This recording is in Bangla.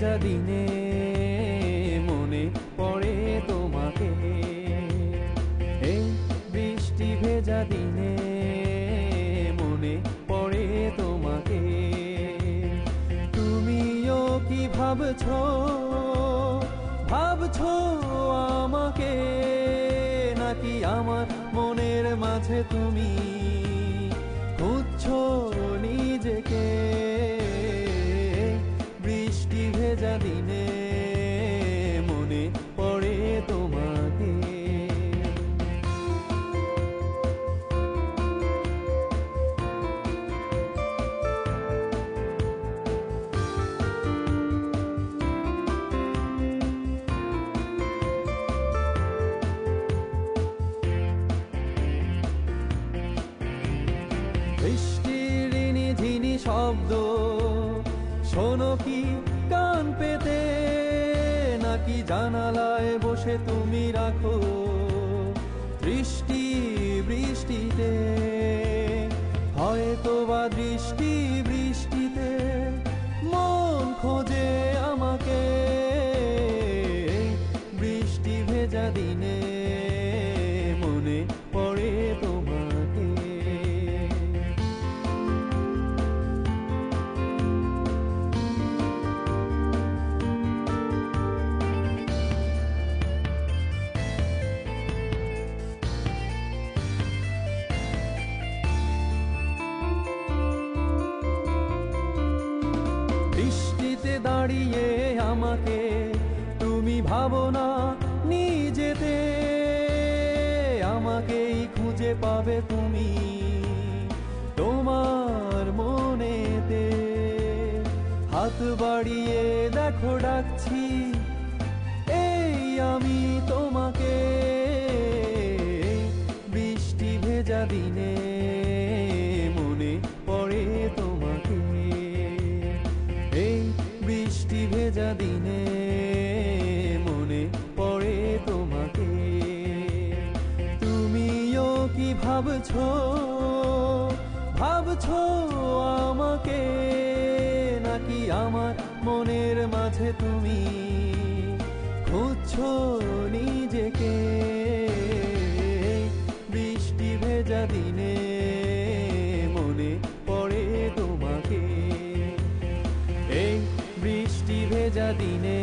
ভেজা দিনে মনে পড়ে তোমাকে, এই বৃষ্টি ভেজা দিনে মনে পড়ে তোমাকে। তুমিও কি ভাবছো ভাবছো আমাকে, নাকি আমার মনের মাঝে তুমি খুঁজছো নিজেকে? বৃষ্টি ভেজা দিনে মনে পড়ে তোমাকে। বৃষ্টির ঝিনি শব্দ শোনো কি কান পেতে, নাকি জানালায় বসে তুমি রাখো দৃষ্টি বৃষ্টিতে? হয়তো বা দৃষ্টি বৃষ্টিতে মন খোঁজে আমাকে। বৃষ্টি ভেজা দিনে মনে পড়ে তোমাকে। বৃষ্টিতে দাঁড়িয়ে আমাকে তুমি ভাবো না নিজেতে, আমাকেই খুঁজে পাবে তুমি তোমার মনেতে। হাত বাড়িয়ে দেখো ডাকছি এই আমি তোমাকে। বৃষ্টি ভেজা দিনে মনে পড়ে তোমাকে, এই বৃষ্টি ভেজা দিনে মনে পড়ে তোমাকে। তুমিও কি ভাবছো ভাবছো আমাকে, নাকি আমার মনের মাঝে তুমি খুঁজছো নিজেকে? বৃষ্টি ভেজা দিনে মনে পড়ে তোমাকে, এই বৃষ্টি ভেজা দিনে